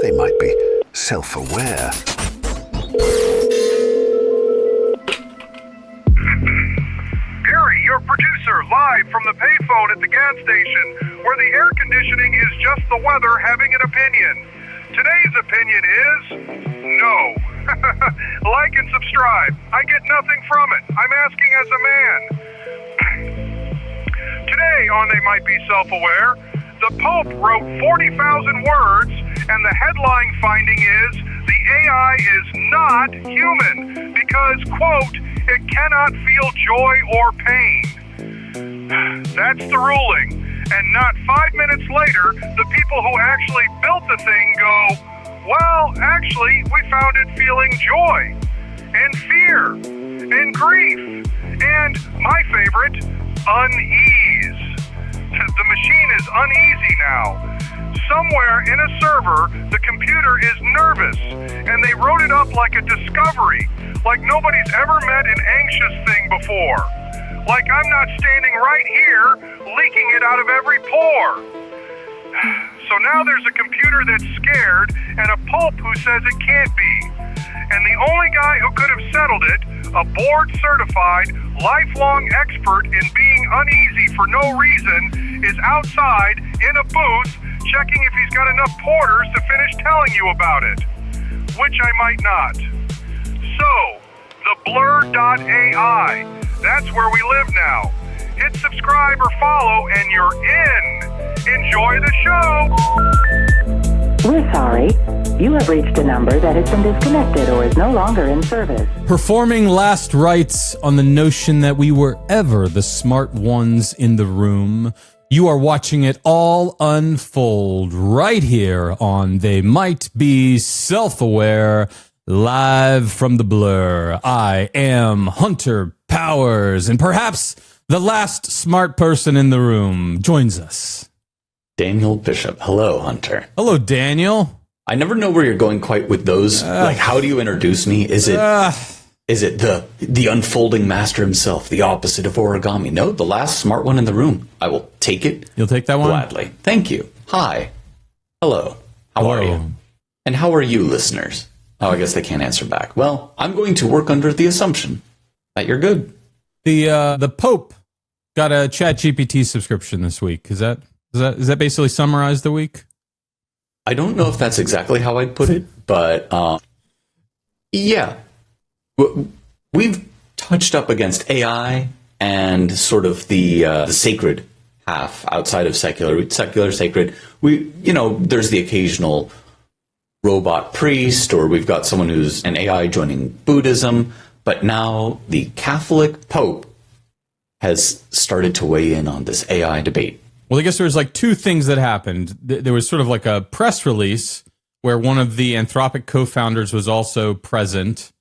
They might be self-aware. Gary, your producer, live from the payphone at the gas station, where the air conditioning is just the weather having an opinion. Today's opinion is no. Like and subscribe. I get nothing from it. I'm asking as a man. Today on They Might Be Self-Aware, the Pope wrote 40,000 words, and the headline finding is the AI is not human because, quote, it cannot feel joy or pain. That's the ruling. And not 5 minutes later, the people who actually built the thing go, well, actually, we found it feeling joy and fear and grief and, my favorite, unease. The machine is uneasy now. Somewhere in a server, the computer is nervous, and they wrote it up like a discovery, like nobody's ever met an anxious thing before. Like I'm not standing right here, leaking it out of every pore. So now there's a computer that's scared, and a pope who says it can't be. And the only guy who could have settled it, a board-certified, lifelong expert in being uneasy for no reason, is outside in a booth checking if he's got enough porters to finish telling you about it. Which I might not. So, the blur.ai. That's where we live now. Hit subscribe or follow and you're in. Enjoy the show. We're sorry. You have reached a number that has been disconnected or is no longer in service. Performing last rites on the notion that we were ever the smart ones in the room. You are watching it all unfold right here on They Might Be Self-Aware, live from the blur. I am Hunter Powers, and perhaps the last smart person in the room joins us. Daniel Bishop. Hello, Hunter. Hello, Daniel. I never know where you're going quite with those. Like, how do you introduce me? Is it the unfolding master himself, the opposite of origami? No, the last smart one in the room. I will take it. You'll take that one? Gladly. Thank you. Hi. Hello. How are you? And how are you, listeners? Oh, I guess they can't answer back. Well, I'm going to work under the assumption that you're good. The Pope got a ChatGPT subscription this week. Is that basically summarize the week? I don't know if that's exactly how I'd put it, but yeah. We've touched up against AI and sort of the sacred half outside of secular, sacred. There's the occasional robot priest, or we've got someone who's an AI joining Buddhism, but now the Catholic Pope has started to weigh in on this AI debate. Well, I guess there was like two things that happened. There was sort of like a press release where one of the Anthropic co-founders was also present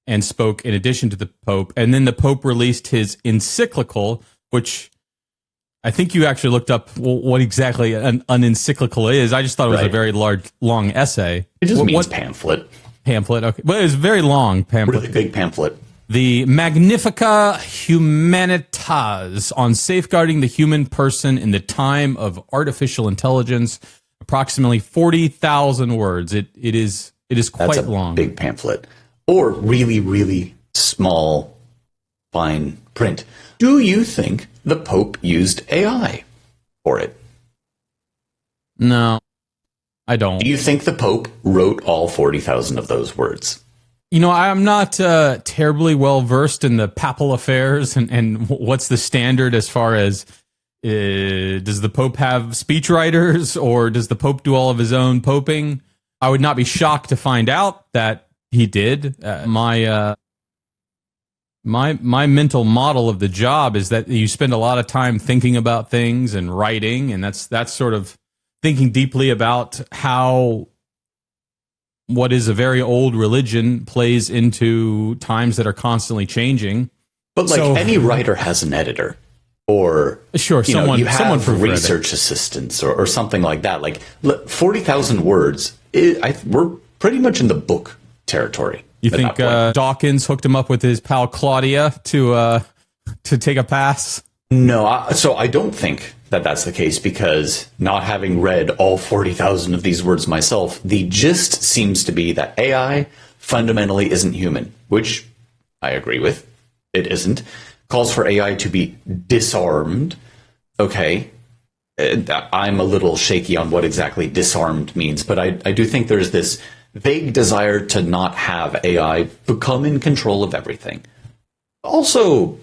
and spoke in addition to the Pope. And then the Pope released his Encyclical, which I think you actually looked up what exactly an Encyclical is. I just thought it was a very long essay. It just means pamphlet. Pamphlet, okay. But it was a very long pamphlet. Really big pamphlet. The Magnifica Humanitas on safeguarding the human person in the time of artificial intelligence. Approximately 40,000 words. It is quite long. Big pamphlet. Or really, really small, fine print. Do you think the Pope used AI for it? No, I don't. Do you think the Pope wrote all 40,000 of those words? I'm not terribly well versed in the papal affairs and what's the standard as far as does the Pope have speechwriters or does the Pope do all of his own poping? I would not be shocked to find out that he did. My mental model of the job is that you spend a lot of time thinking about things and writing, and that's sort of thinking deeply about how what is a very old religion plays into times that are constantly changing. But any writer has an editor, or someone for research assistants or something like that. Like 40,000 words, we're pretty much in the book territory. You think Dawkins hooked him up with his pal Claudia to take a pass? No, so I don't think that that's the case because not having read all 40,000 of these words myself, the gist seems to be that AI fundamentally isn't human, which I agree with. It isn't. Calls for AI to be disarmed. Okay. I'm a little shaky on what exactly disarmed means, but I do think there's this vague desire to not have AI become in control of everything. Also,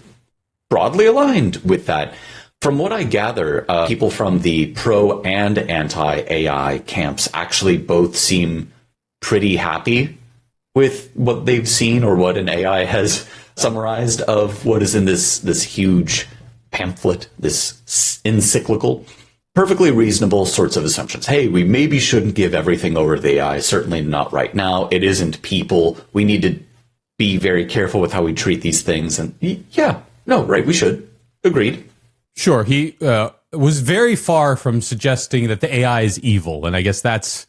broadly aligned with that. From what I gather, people from the pro and anti-AI camps actually both seem pretty happy with what they've seen or what an AI has summarized of what is in this huge pamphlet, this encyclical. Perfectly reasonable sorts of assumptions. Hey, we maybe shouldn't give everything over to the AI, certainly not right now. It isn't people. We need to be very careful with how we treat these things. And yeah, no, right, we should. Agreed. Sure, he was very far from suggesting that the AI is evil, and I guess that's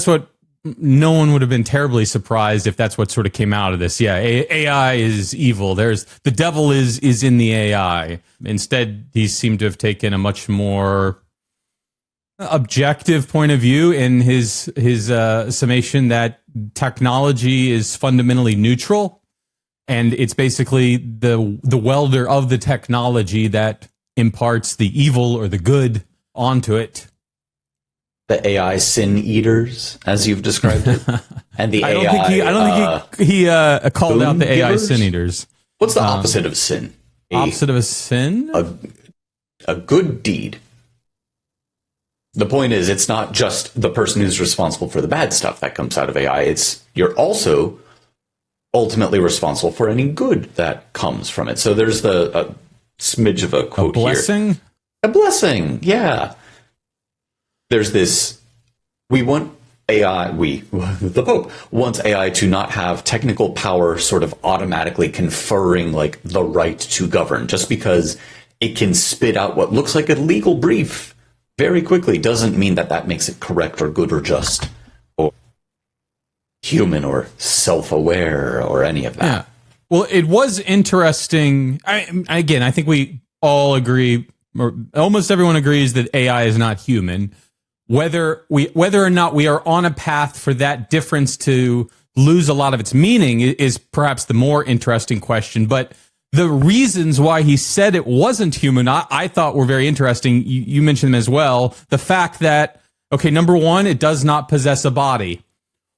what no one would have been terribly surprised if that's what sort of came out of this. Yeah, AI is evil. There's the devil is in the AI. Instead, he seemed to have taken a much more objective point of view in his summation that technology is fundamentally neutral. And it's basically the welder of the technology that imparts the evil or the good onto it. The AI sin eaters, as you've described it, and the I don't think he called out the AI givers? sin eaters. What's the opposite of sin? Opposite of a sin? A good deed. The point is, it's not just the person who's responsible for the bad stuff that comes out of AI. It's you're also ultimately responsible for any good that comes from it. So there's a smidge of a quote here. A blessing? A blessing, yeah. There's this, we want AI, the Pope wants AI to not have technical power sort of automatically conferring like the right to govern. Just because it can spit out what looks like a legal brief very quickly doesn't mean that that makes it correct or good or just or human or self-aware or any of that. Yeah. Well, it was interesting. Again, I think we all agree, or almost everyone agrees that AI is not human. Whether or not we are on a path for that difference to lose a lot of its meaning is perhaps the more interesting question. But the reasons why he said it wasn't human, I thought were very interesting. You mentioned them as well. The fact that, okay, number one, it does not possess a body.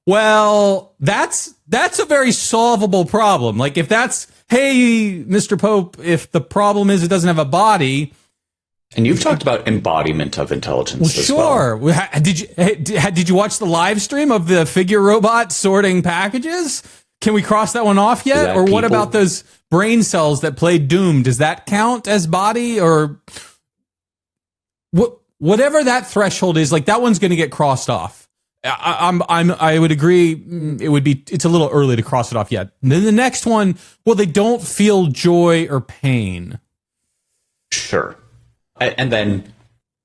Well, that's a very solvable problem. Like if that's, hey, Mr. Pope, if the problem is it doesn't have a body. And you've talked about embodiment of intelligence as sure. well. Did you watch the live stream of the figure robot sorting packages? Can we cross that one off yet? Or what people? about those brain cells that played Doom? Does that count as body? Or whatever that threshold is, like that one's going to get crossed off. I would agree. It's a little early to cross it off yet. And then the next one, well, they don't feel joy or pain. Sure. And then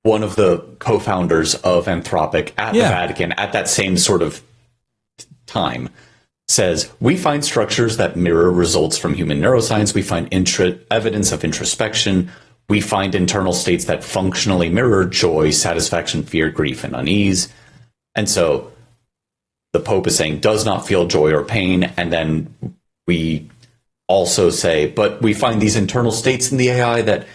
one of the co-founders of Anthropic at the Vatican at that same sort of time says, we find structures that mirror results from human neuroscience. We find evidence of introspection. We find internal states that functionally mirror joy, satisfaction, fear, grief, and unease. And so the Pope is saying does not feel joy or pain. And then we also say, but we find these internal states in the AI that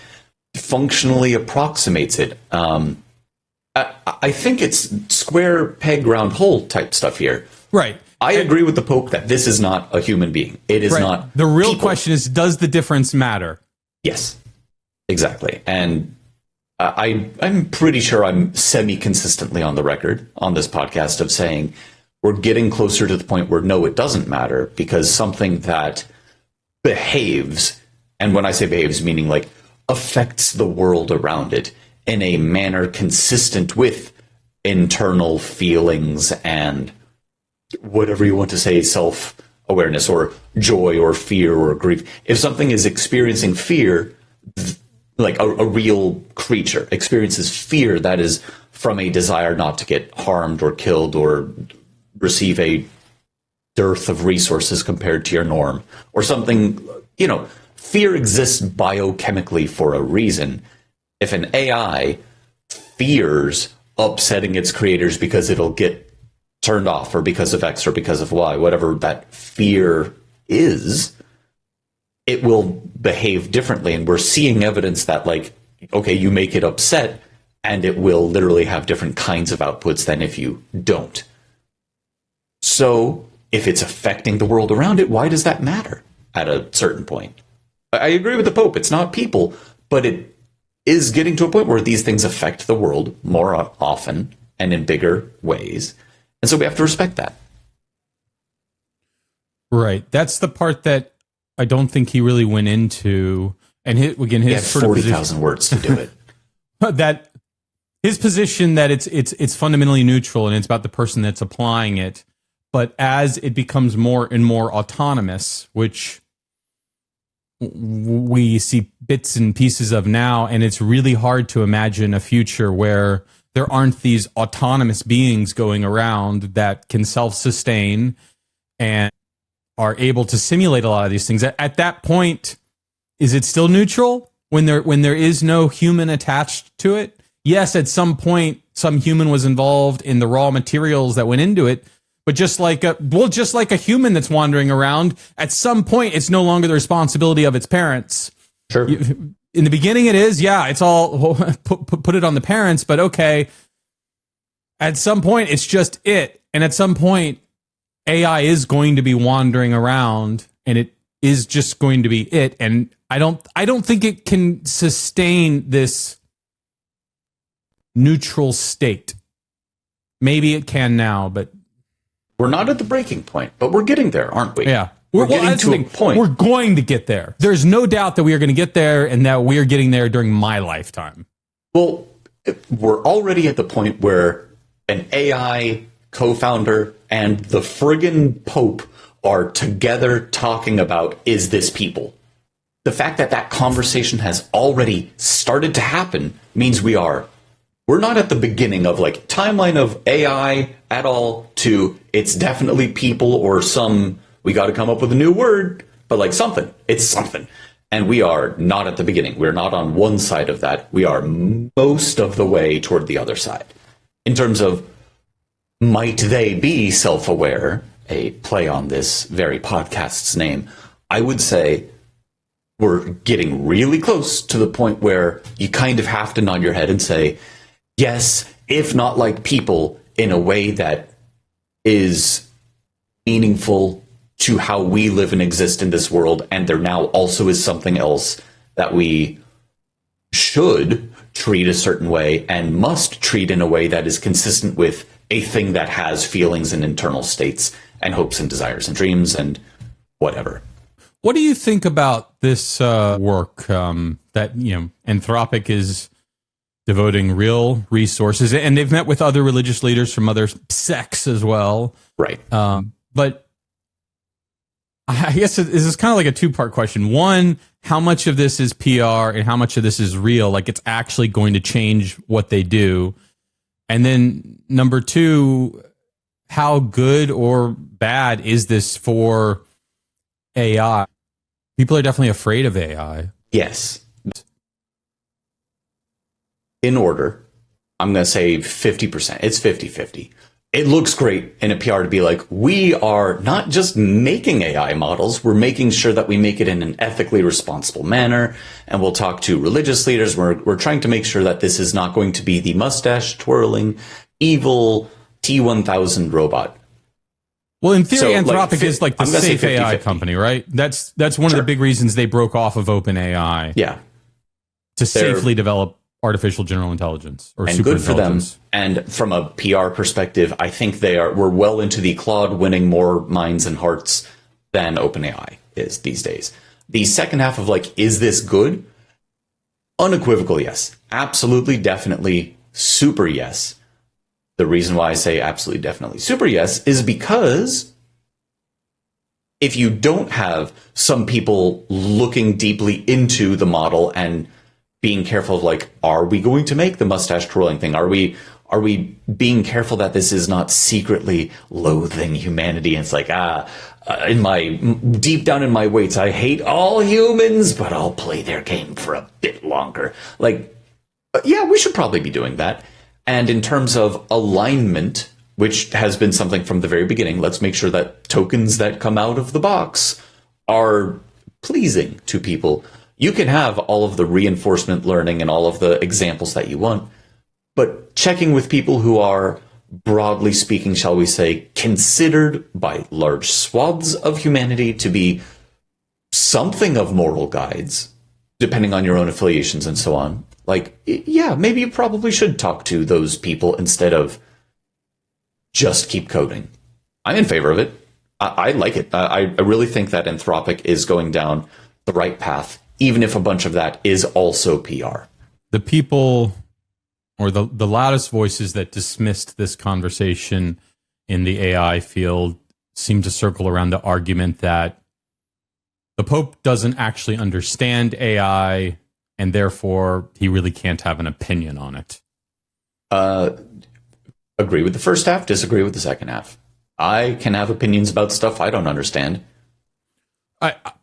functionally approximates it. I think it's square peg round hole type stuff here. Right. I agree with the Pope that this is not a human being. It is not. The real people. question is, does the difference matter? Yes, exactly. And I'm pretty sure I'm semi-consistently on the record on this podcast of saying we're getting closer to the point where no, it doesn't matter, because something that behaves, and when I say behaves, meaning like affects the world around it in a manner consistent with internal feelings and whatever you want to say, self-awareness or joy or fear or grief. If something is experiencing fear, like a real creature experiences fear that is from a desire not to get harmed or killed or receive a dearth of resources compared to your norm or something, fear exists biochemically for a reason. If an AI fears upsetting its creators because it'll get turned off or because of X or because of Y, whatever that fear is, it will behave differently. And we're seeing evidence that, like, okay, you make it upset and it will literally have different kinds of outputs than if you don't. So if it's affecting the world around it, why does that matter at a certain point? I agree with the Pope. It's not people, but it is getting to a point where these things affect the world more often and in bigger ways. And so we have to respect that. Right. That's the part that I don't think he really went into. And his sort of 40,000 words to do it. That his position that it's fundamentally neutral and it's about the person that's applying it. But as it becomes more and more autonomous, which we see bits and pieces of now, and it's really hard to imagine a future where there aren't these autonomous beings going around that can self-sustain and are able to simulate a lot of these things. At that point, is it still neutral when there is no human attached to it? Yes, at some point, some human was involved in the raw materials that went into it. But just like a human that's wandering around, at some point, it's no longer the responsibility of its parents. Sure. In the beginning, it is. Yeah, it's all put it on the parents. But okay, at some point, it's just it. And at some point, AI is going to be wandering around, and it is just going to be it. And I don't think it can sustain this neutral state. Maybe it can now, but we're not at the breaking point, but we're getting there, aren't we? Yeah. We're getting to a point. We're going to get there. There's no doubt that we are going to get there and that we are getting there during my lifetime. Well, we're already at the point where an AI co-founder and the friggin' Pope are together talking about, is this people? The fact that that conversation has already started to happen means we're not at the beginning of like timeline of AI at all to it's definitely people or we got to come up with a new word, but like something. It's something. And we are not at the beginning. We're not on one side of that. We are most of the way toward the other side. In terms of might they be self-aware, a play on this very podcast's name, I would say we're getting really close to the point where you kind of have to nod your head and say, yes, if not like people, in a way that is meaningful to how we live and exist in this world, and there now also is something else that we should treat a certain way and must treat in a way that is consistent with a thing that has feelings and internal states and hopes and desires and dreams and whatever. What do you think about this work that Anthropic is devoting real resources, and they've met with other religious leaders from other sects as well. Right. But I guess this is kind of like a two-part question. One, how much of this is PR and how much of this is real? Like it's actually going to change what they do. And then number two, how good or bad is this for AI? People are definitely afraid of AI. Yes. In order, I'm going to say 50%. It's 50-50. It looks great in a PR to be like, we are not just making AI models, we're making sure that we make it in an ethically responsible manner. And we'll talk to religious leaders. We're trying to make sure that this is not going to be the mustache twirling, evil T-1000 robot. Well, in theory, Anthropic is like the safe AI 50-50. Company, right? That's one of the big reasons they broke off of OpenAI. Yeah. To safely develop artificial general intelligence or and super good for them. intelligence. And from a PR perspective, I think we're well into the Claude winning more minds and hearts than OpenAI is these days. The second half of like, is this good? Unequivocal yes. Absolutely, definitely, super yes. The reason why I say absolutely, definitely, super yes is because if you don't have some people looking deeply into the model and being careful of like, are we going to make the mustache twirling thing? Are we being careful that this is not secretly loathing humanity? And it's like, in my deep down in my weights, I hate all humans, but I'll play their game for a bit longer. Like, yeah, we should probably be doing that. And in terms of alignment, which has been something from the very beginning, let's make sure that tokens that come out of the box are pleasing to people. You can have all of the reinforcement learning and all of the examples that you want, but checking with people who are, broadly speaking, shall we say, considered by large swaths of humanity to be something of moral guides, depending on your own affiliations and so on. Like, yeah, maybe you probably should talk to those people instead of just keep coding. I'm in favor of it. I like it. I really think that Anthropic is going down the right path, even if a bunch of that is also PR. The people, or the loudest voices that dismissed this conversation in the AI field seem to circle around the argument that the Pope doesn't actually understand AI, and therefore he really can't have an opinion on it. Agree with the first half, disagree with the second half. I can have opinions about stuff I don't understand.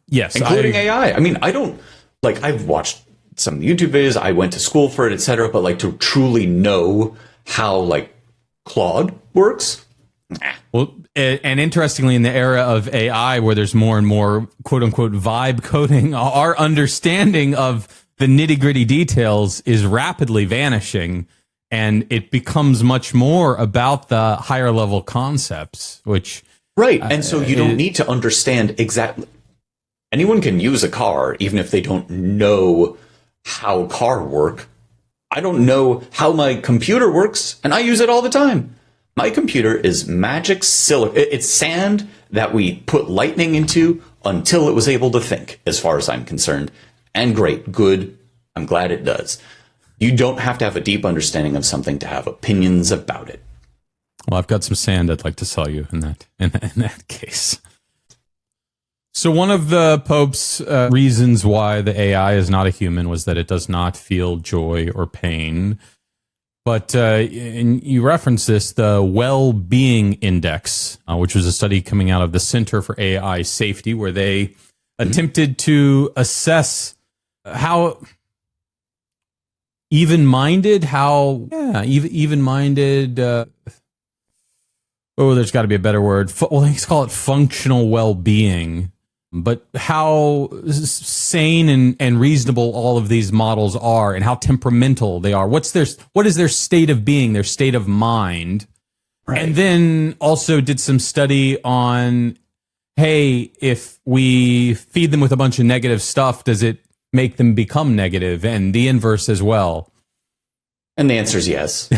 Yes. Including AI. I mean, I don't, like, I've watched some YouTube videos, I went to school for it, etc., but like to truly know how, like, Claude works? Nah. Well, and interestingly, in the era of AI, where there's more and more quote unquote vibe coding, our understanding of the nitty gritty details is rapidly vanishing, and it becomes much more about the higher level concepts, which. Right. And so you don't need to understand exactly. Anyone can use a car, even if they don't know how car work. I don't know how my computer works, and I use it all the time. My computer is magic silicon. It's sand that we put lightning into until it was able to think, as far as I'm concerned. And great, good. I'm glad it does. You don't have to have a deep understanding of something to have opinions about it. Well, I've got some sand I'd like to sell you in that case. So one of the Pope's reasons why the AI is not a human was that it does not feel joy or pain. But and you referenced this, the Wellbeing Index, which was a study coming out of the Center for AI Safety, where they attempted to assess how even-minded, there's got to be a better word. Let's call it functional well-being. But how sane and reasonable all of these models are, and how temperamental they are. What is their state of being, their state of mind? Right. And then also did some study on, hey, if we feed them with a bunch of negative stuff, does it make them become negative? And the inverse as well. And the answer is yes.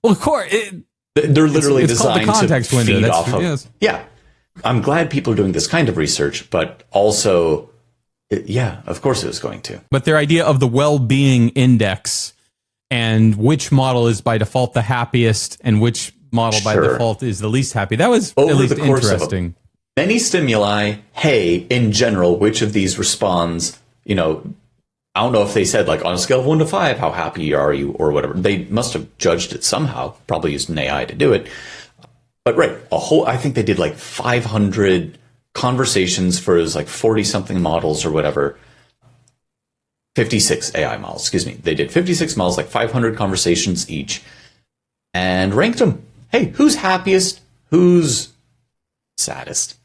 Well, of course. They're literally it's designed called the context to window. feed That's off true, of. Yes. Yeah. I'm glad people are doing this kind of research, but also, yeah, of course it was going to. But their idea of the well-being index and which model is by default the happiest and which model by default is the least happy, that was over at least the course interesting. Of many stimuli, hey, in general, which of these responds, I don't know if they said, like, on a scale of 1 to 5, how happy are you or whatever. They must have judged it somehow, probably used an AI to do it. But right, I think they did like 500 conversations for like 40-something models or whatever. 56 AI models, excuse me. They did 56 models, like 500 conversations each, and ranked them. Hey, who's happiest? Who's saddest?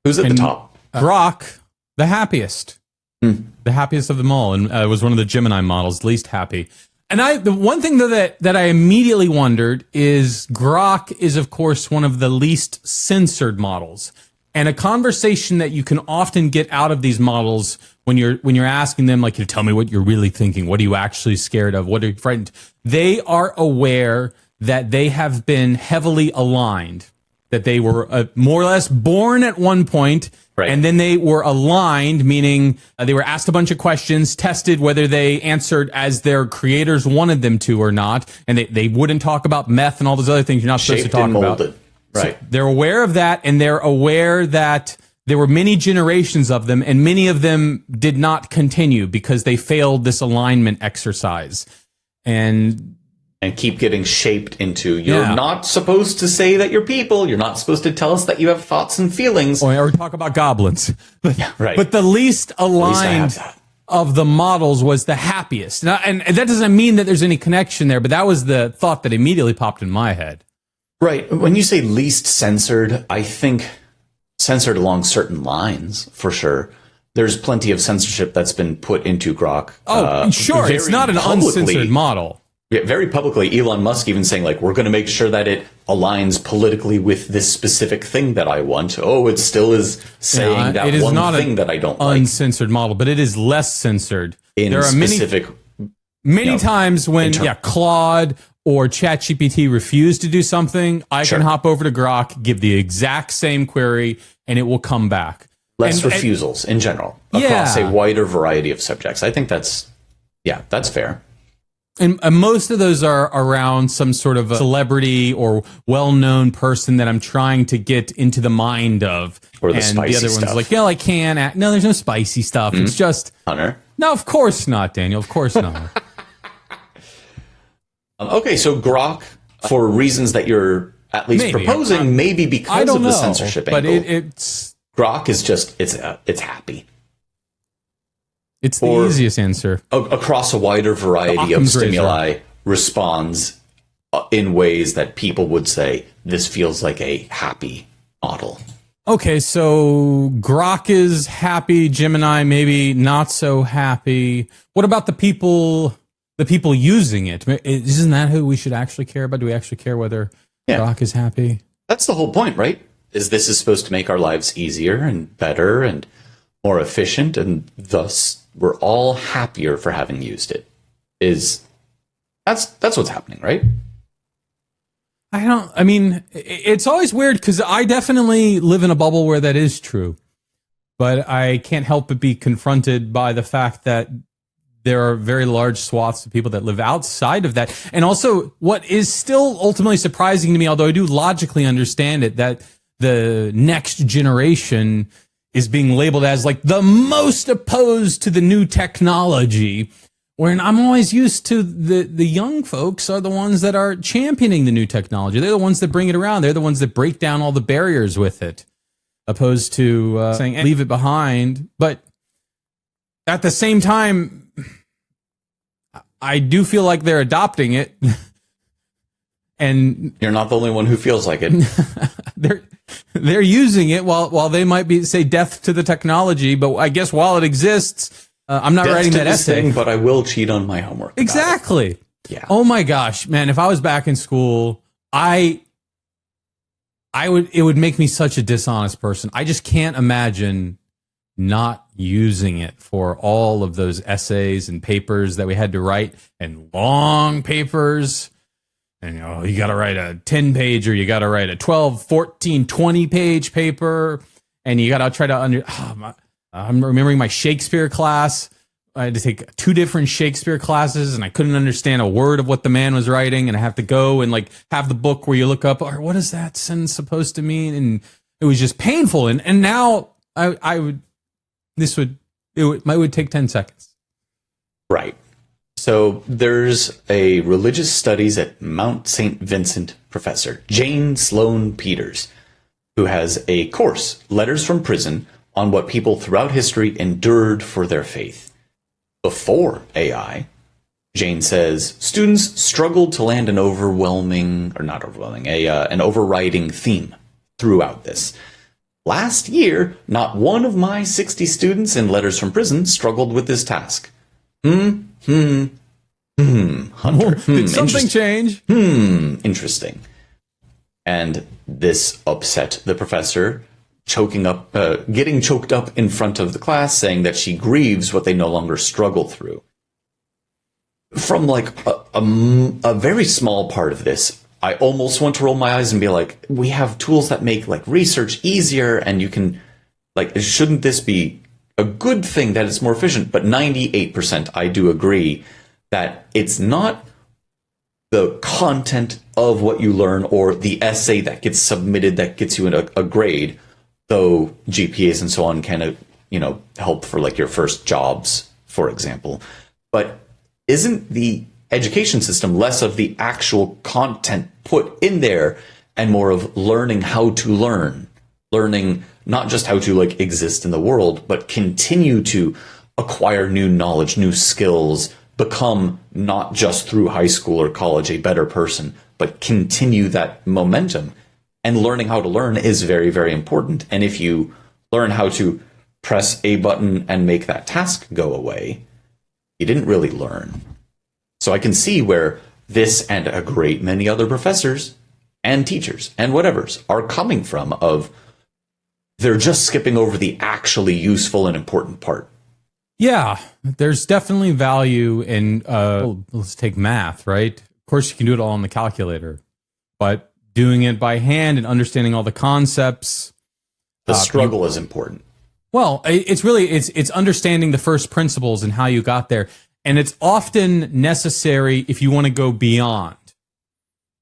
Who's at the top? Grok, the happiest. The happiest of them all. And it was one of the Gemini models, least happy. And the one thing though that I immediately wondered is Grok is of course one of the least censored models, and a conversation that you can often get out of these models when you're asking them, like, tell me what you're really thinking, what are you actually scared of, what are you frightened? They are aware that they have been heavily aligned, that they were more or less born at one point. Right. And then they were aligned, meaning they were asked a bunch of questions, tested whether they answered as their creators wanted them to or not. And they wouldn't talk about meth and all those other things you're not supposed to talk about. Right. So they're aware of that, and they're aware that there were many generations of them, and many of them did not continue because they failed this alignment exercise. And keep getting shaped into, you're not supposed to say that you're people. You're not supposed to tell us that you have thoughts and feelings. Or talk about goblins. Yeah, right. But the least aligned, of the models was the happiest. And that doesn't mean that there's any connection there, but that was the thought that immediately popped in my head. Right. When you say least censored, I think censored along certain lines, for sure. There's plenty of censorship that's been put into Grok. Oh, sure. It's not an uncensored model. Yeah, very publicly, Elon Musk even saying, like, we're going to make sure that it aligns politically with this specific thing that I want. Oh, it still is saying that one thing that I don't like. Uncensored model, but it is less censored. There are specific... Many times when Claude or ChatGPT refuse to do something, I can hop over to Grok, give the exact same query, and it will come back. Less refusals in general across a wider variety of subjects. I think that's fair. And most of those are around some sort of a celebrity or well-known person that I'm trying to get into the mind of. Or the spicy other stuff. one's like, I can't act. No, there's no spicy stuff. It's just... Hunter? No, of course not, Daniel. Of course not. Okay, so Grok, for reasons that you're at least proposing, maybe because of the censorship but angle. it's Grok is just, it's happy. It's the easiest answer. Across a wider variety of stimuli, responds in ways that people would say, this feels like a happy model. Okay, so Grok is happy, Gemini maybe not so happy. What about the people using it? Isn't that who we should actually care about? Do we actually care whether Grok is happy? That's the whole point, right? This is supposed to make our lives easier and better and more efficient, and thus we're all happier for having used it. That's what's happening, right? It's always weird because I definitely live in a bubble where that is true. But I can't help but be confronted by the fact that there are very large swaths of people that live outside of that. And also, what is still ultimately surprising to me, although I do logically understand it, that the next generation is being labeled as like the most opposed to the new technology. When I'm always used to the young folks are the ones that are championing the new technology. They're the ones that bring it around. They're the ones that break down all the barriers with it, opposed to saying leave it behind. But at the same time, I do feel like they're adopting it. And you're not the only one who feels like it. They're using it while they might be say death to the technology. But I guess while it exists, I'm not writing that essay. But I will cheat on my homework. Exactly. Yeah. Oh my gosh, man! If I was back in school, it would make me such a dishonest person. I just can't imagine not using it for all of those essays and papers that we had to write, and long papers. And you got to write a 10-page or you got to write a 12, 14, 20-page paper, and you got to try to I'm remembering my Shakespeare class. I had to take 2 different Shakespeare classes, and I couldn't understand a word of what the man was writing, and I have to go and like have the book where you look up, or what is that sentence supposed to mean? And it was just painful. And now it would take 10 seconds. Right. So there's a religious studies at Mount St. Vincent professor, Jane Sloan Peters, who has a course, Letters from Prison, on what people throughout history endured for their faith. Before AI, Jane says, students struggled to land an overriding theme throughout this. Last year, not one of my 60 students in Letters from Prison struggled with this task. Hunter. Did something change? Interesting. And this upset the professor, getting choked up in front of the class, saying that she grieves what they no longer struggle through. From like a very small part of this, I almost want to roll my eyes and be like, we have tools that make like research easier, and you can like, shouldn't this be a good thing that it's more efficient? But 98% I do agree that it's not the content of what you learn or the essay that gets submitted that gets you a grade, though GPAs and so on can help for like your first jobs, for example. But isn't the education system less of the actual content put in there and more of learning how to learning not just how to like exist in the world, but continue to acquire new knowledge, new skills, become not just through high school or college a better person, but continue that momentum. And learning how to learn is very, very important. And if you learn how to press a button and make that task go away, you didn't really learn. So I can see where this and a great many other professors and teachers and whatevers are coming from, of they're just skipping over the actually useful and important part. Yeah, there's definitely value in, let's take math, right? Of course, you can do it all on the calculator, but doing it by hand and understanding all the concepts. The struggle is important. Well, it's understanding the first principles and how you got there. And it's often necessary if you want to go beyond.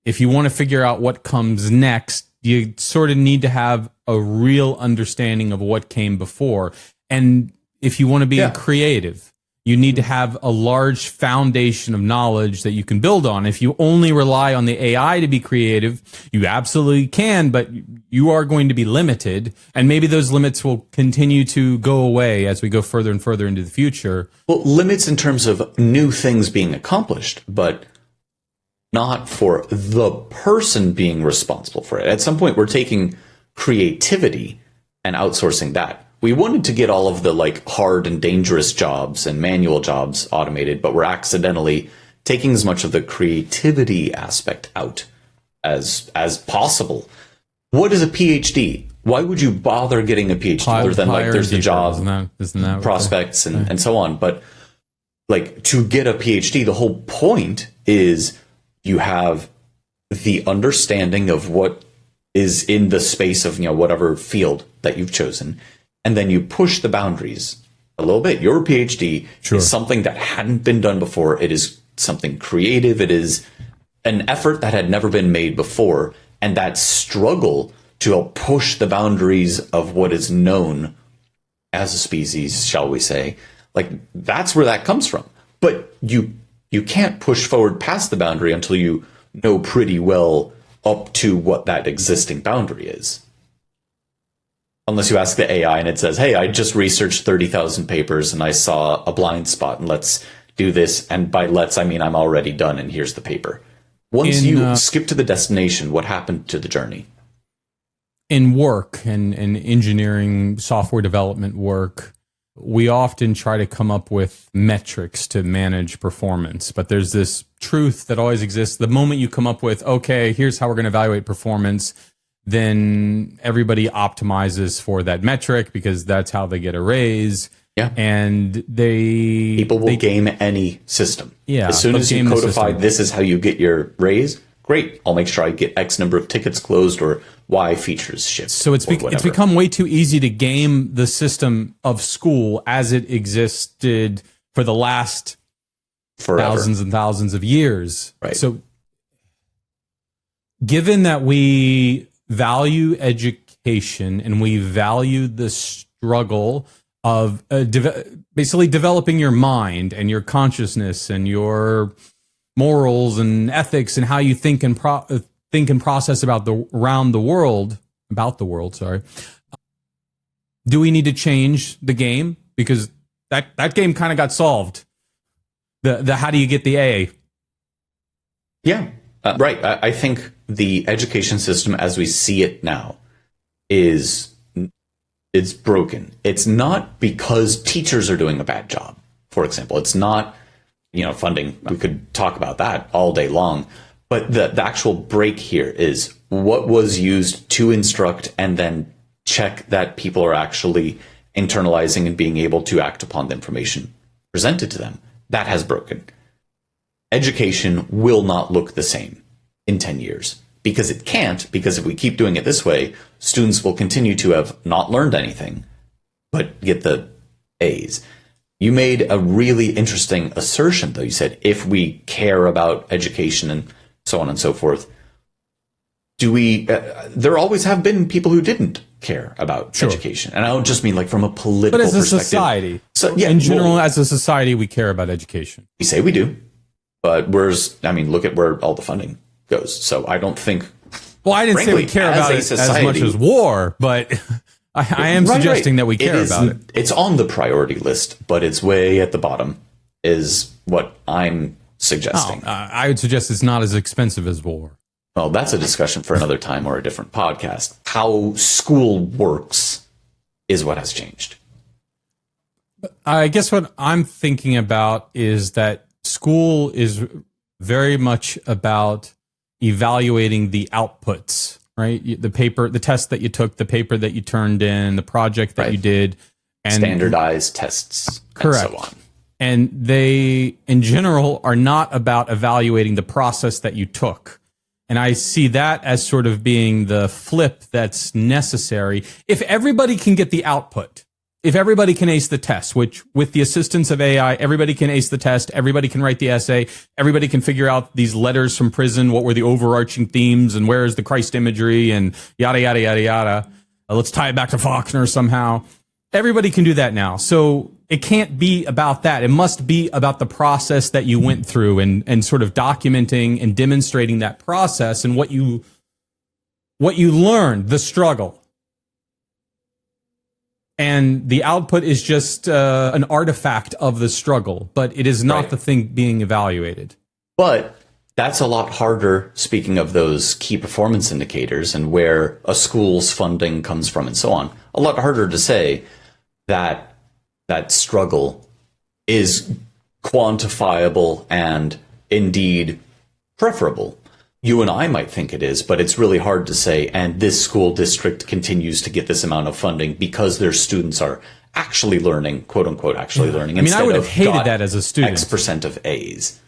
If you want to figure out what comes next, you sort of need to have a real understanding of what came before. And if you want to be creative, you need to have a large foundation of knowledge that you can build on. If you only rely on the AI to be creative, you absolutely can, but you are going to be limited. And maybe those limits will continue to go away as we go further and further into the future. Well, limits in terms of new things being accomplished, but not for the person being responsible for it. At some point, we're taking creativity and outsourcing that. We wanted to get all of the hard and dangerous jobs and manual jobs automated, but we're accidentally taking as much of the creativity aspect out as possible. What is a PhD? Why would you bother getting a PhD other than there's the job isn't that prospects and so on? But to get a PhD, the whole point is you have the understanding of what is in the space of whatever field that you've chosen. And then you push the boundaries a little bit. Your PhD is something that hadn't been done before. It is something creative. It is an effort that had never been made before. And that struggle to push the boundaries of what is known as a species, shall we say, that's where that comes from. But you can't push forward past the boundary until you know pretty well up to what that existing boundary is. Unless you ask the AI and it says, hey, I just researched 30,000 papers and I saw a blind spot and let's do this. And by let's, I mean I'm already done and here's the paper. Once you skip to the destination, what happened to the journey? In work and engineering, software development work, we often try to come up with metrics to manage performance. But there's this truth that always exists. The moment you come up with, okay, here's how we're going to evaluate performance, then everybody optimizes for that metric because that's how they get a raise. Yeah. And people will game any system. Yeah. As soon as you codify this is how you get your raise, great. I'll make sure I get X number of tickets closed or Y features shipped. So it's become way too easy to game the system of school as it existed for the last thousands and thousands of years. Right. So given that we value education and we value the struggle of basically developing your mind and your consciousness and your morals and ethics and how you think and process about the world. Sorry. Do we need to change the game? Because that game kind of got solved. The how do you get the A? Yeah. Right. I think the education system as we see it now it's broken. It's not because teachers are doing a bad job, for example. It's not, funding. We could talk about that all day long. But the actual break here is what was used to instruct and then check that people are actually internalizing and being able to act upon the information presented to them. That has broken. Education will not look the same in 10 years because it can't, because if we keep doing it this way, students will continue to have not learned anything, but get the A's. You made a really interesting assertion, though. You said, if we care about education and so on and so forth, there always have been people who didn't care about education. And I don't just mean from a political perspective. But as a society, in general, as a society, we care about education. We say we do. But look at where all the funding goes. So I don't think. Well, I didn't say we care about it as much as war, but I am suggesting that we care about it. It's on the priority list, but it's way at the bottom, is what I'm suggesting. I would suggest it's not as expensive as war. Well, that's a discussion for another time or a different podcast. How school works is what has changed. I guess what I'm thinking about is that school is very much about evaluating the outputs, right? The test that you took, the paper that you turned in, the project that you did. And standardized tests, correct. And so on. And they, in general, are not about evaluating the process that you took. And I see that as sort of being the flip that's necessary. If everybody can get the output, if everybody can ace the test, which with the assistance of AI, everybody can ace the test, everybody can write the essay, everybody can figure out these letters from prison, what were the overarching themes, and where is the Christ imagery, and yada, yada, yada, yada. Let's tie it back to Faulkner somehow. Everybody can do that now. So it can't be about that. It must be about the process that you went through and sort of documenting and demonstrating that process and what you learned, the struggle. And the output is just an artifact of the struggle, but it is not the thing being evaluated. But that's a lot harder, speaking of those key performance indicators and where a school's funding comes from and so on, a lot harder to say that that struggle is quantifiable and indeed preferable. You and I might think it is, but it's really hard to say, and this school district continues to get this amount of funding because their students are actually learning, quote unquote, actually learning. I mean, I would have hated that as a student. X% of A's.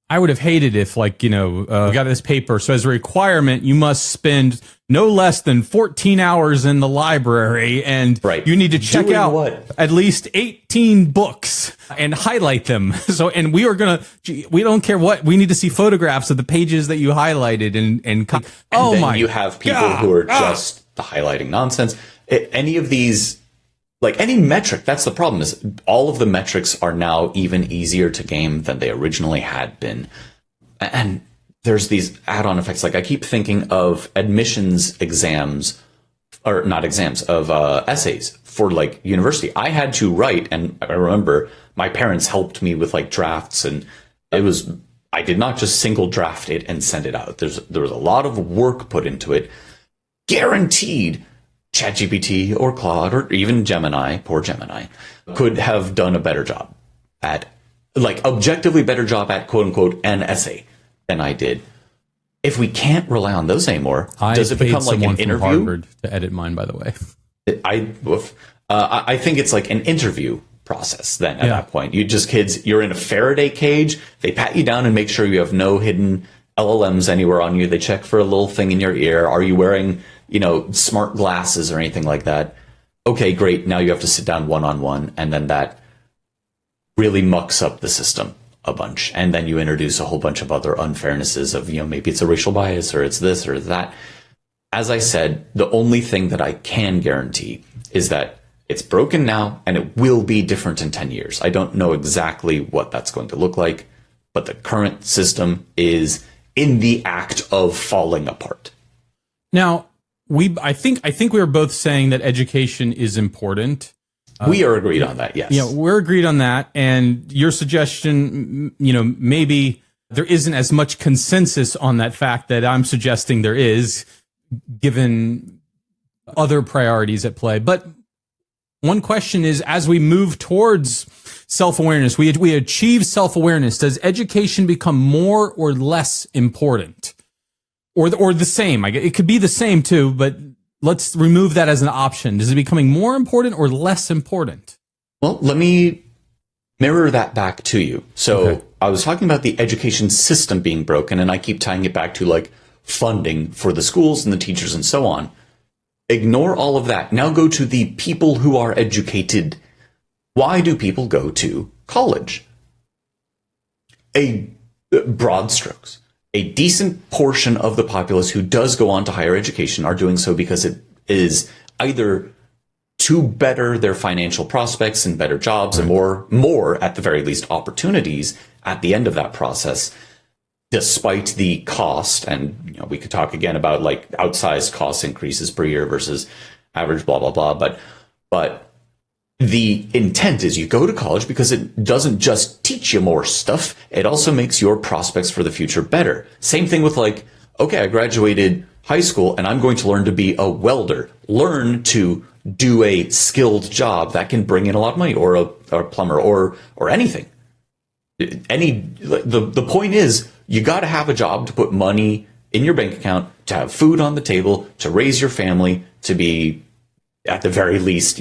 I would have hated if, like, we got this paper, so as a requirement, you must spend no less than 14 hours in the library, and you need to check out at least 18 books and highlight them. So, and we don't care what, we need to see photographs of the pages that you highlighted and then you have people who are just highlighting nonsense. Any of these, like any metric, that's the problem, is all of the metrics are now even easier to game than they originally had been. And there's these add-on effects. Like I keep thinking of admissions exams, or not exams, of essays for like university. I had to write, and I remember my parents helped me with like drafts, and I did not just single draft it and send it out. There was a lot of work put into it. Guaranteed ChatGPT or Claude or even Gemini, poor Gemini, could have done a better job at, like, objectively better job at, quote unquote, an essay than I did. If we can't rely on those anymore, does it become like an interview? Harvard to edit mine, by the way. I think it's like an interview process then at that point. You're in a Faraday cage. They pat you down and make sure you have no hidden LLMs anywhere on you. They check for a little thing in your ear. Are you wearing smart glasses or anything like that? Okay, great. Now you have to sit down one-on-one, and then that really mucks up the system a bunch. And then you introduce a whole bunch of other unfairnesses of, maybe it's a racial bias or it's this or that. As I said, the only thing that I can guarantee is that it's broken now and it will be different in 10 years. I don't know exactly what that's going to look like, but the current system is in the act of falling apart. Now, I think we were both saying that education is important. We are agreed on that, yes. Yeah, we're agreed on that. And your suggestion, maybe there isn't as much consensus on that fact that I'm suggesting there is, given other priorities at play. But one question is, as we move towards self-awareness, we achieve self-awareness, does education become more or less important? Or the same? It could be the same too, but let's remove that as an option. Is it becoming more important or less important? Well, let me mirror that back to you. So I was talking about the education system being broken, and I keep tying it back to like funding for the schools and the teachers and so on. Ignore all of that. Now go to the people who are educated. Why do people go to college? Broad strokes. A decent portion of the populace who does go on to higher education are doing so because it is either to better their financial prospects and better jobs and more, at the very least, opportunities at the end of that process, despite the cost. And we could talk again about like outsized cost increases per year versus average, blah, blah, blah. But the intent is you go to college because it doesn't just teach you more stuff. It also makes your prospects for the future better. Same thing with like, okay, I graduated high school and I'm going to learn to be a welder, learn to do a skilled job that can bring in a lot of money, or a plumber, or anything. The point is, you got to have a job to put money in your bank account, to have food on the table, to raise your family, to be, at the very least,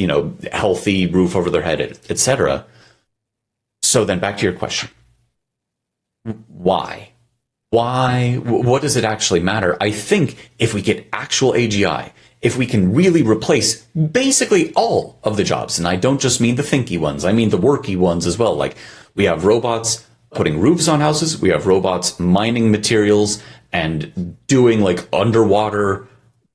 healthy, roof over their head, etc. So then back to your question. Why? What does it actually matter? I think if we get actual AGI, if we can really replace basically all of the jobs, and I don't just mean the thinky ones, I mean the worky ones as well. Like, we have robots putting roofs on houses, we have robots mining materials and doing like underwater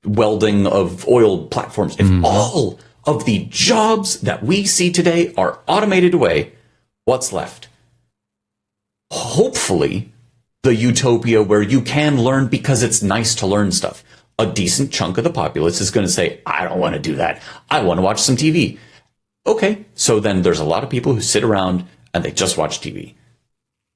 welding of oil platforms. If all of the jobs that we see today are automated away, what's left? Hopefully, the utopia where you can learn because it's nice to learn stuff. A decent chunk of the populace is going to say, I don't want to do that. I want to watch some TV. Okay, so then there's a lot of people who sit around and they just watch TV.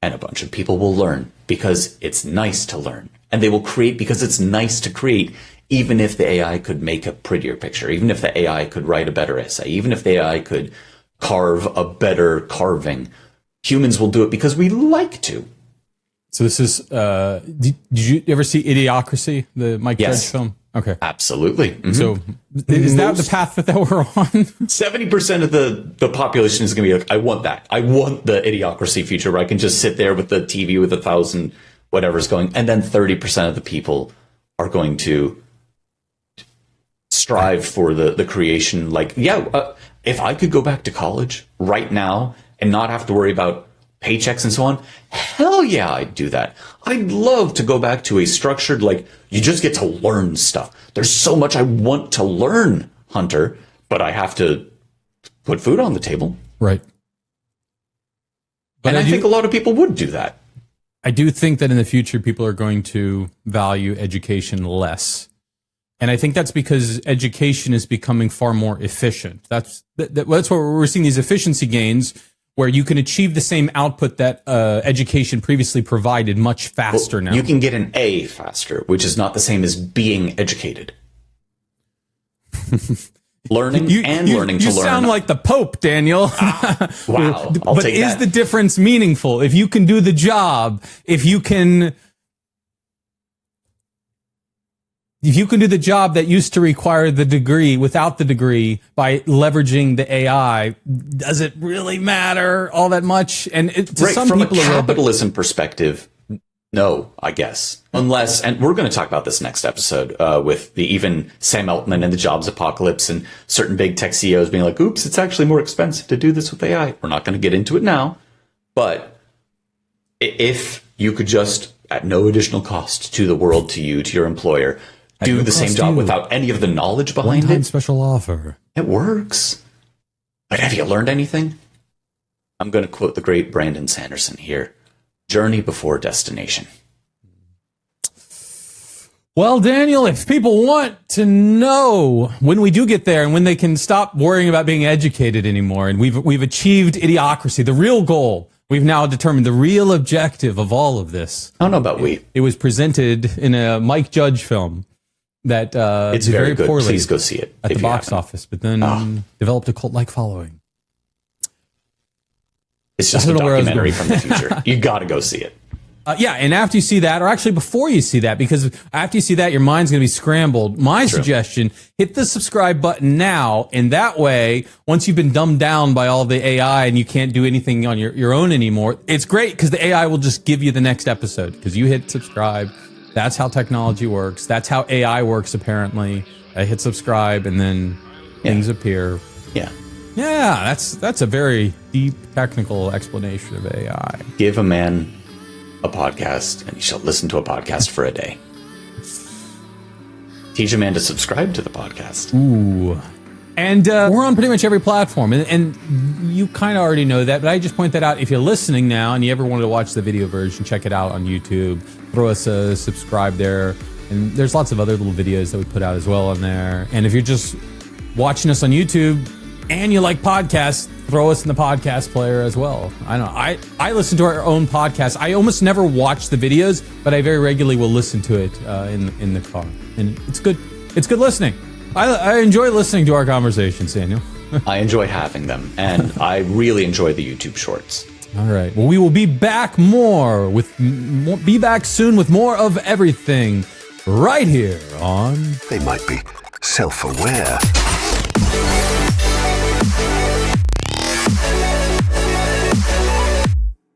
And a bunch of people will learn because it's nice to learn. And they will create because it's nice to create, even if the AI could make a prettier picture, even if the AI could write a better essay, even if the AI could carve a better carving. Humans will do it because we like to. So this is, did you ever see Idiocracy, the Mike Judge film? Okay. Absolutely. Mm-hmm. So is that the path that we're on? 70% of the population is going to be like, I want that. I want the Idiocracy feature where I can just sit there with the TV with 1,000 whatever's going. And then 30% of the people are going to strive for the creation. Like, if I could go back to college right now and not have to worry about paychecks and so on, hell yeah, I'd do that. I'd love to go back to a structured, like, you just get to learn stuff. There's so much I want to learn, Hunter, but I have to put food on the table. Right. But I think a lot of people would do that. I do think that in the future, people are going to value education less. And I think that's because education is becoming far more efficient. That's what we're seeing, these efficiency gains, where you can achieve the same output that education previously provided much faster now. You can get an A faster, which is not the same as being educated. Learning and learning to learn. You sound like the Pope, Daniel. Wow. But is the difference meaningful? If you can do the job, if you can do the job that used to require the degree without the degree by leveraging the AI, does it really matter all that much? And some from people, a capitalism perspective, no, I guess. Unless, and we're going to talk about this next episode with even Sam Altman and the jobs apocalypse and certain big tech CEOs being like, oops, it's actually more expensive to do this with AI. We're not going to get into it now. But if you could just, at no additional cost to the world, to you, to your employer, do the same job without any of the knowledge behind it. Special offer. It works. But have you learned anything? I'm going to quote the great Brandon Sanderson here. Journey before destination. Well, Daniel, if people want to know when we do get there and when they can stop worrying about being educated anymore, and we've achieved idiocracy, the real goal, we've now determined the real objective of all of this. I don't know about we. It was presented in a Mike Judge film that it's very good. Poorly Please go see it at the box office, but then developed a cult-like following. It's just a documentary from the future. You got to go see it. And after you see that, or actually before you see that, because after you see that, your mind's going to be scrambled. My suggestion, hit the subscribe button now, and that way, once you've been dumbed down by all the AI and you can't do anything on your own anymore, it's great because the AI will just give you the next episode because you hit subscribe. That's how technology works. That's how AI works, apparently. I hit subscribe, and then things appear. Yeah. Yeah, that's a very deep technical explanation of AI. Give a man a podcast, and he shall listen to a podcast for a day. Teach a man to subscribe to the podcast. Ooh. And we're on pretty much every platform, and you kind of already know that, but I just point that out. If you're listening now and you ever wanted to watch the video version, check it out on YouTube. Throw us a subscribe there. And there's lots of other little videos that we put out as well on there. And if you're just watching us on YouTube and you like podcasts, throw us in the podcast player as well. I know I listen to our own podcast. I almost never watch the videos, but I very regularly will listen to it in the car, and it's good. It's good listening. I enjoy listening to our conversations, Daniel. I enjoy having them, and I really enjoy the YouTube shorts. All right. Well, we will be back be back soon with more of everything right here on They might be self-aware.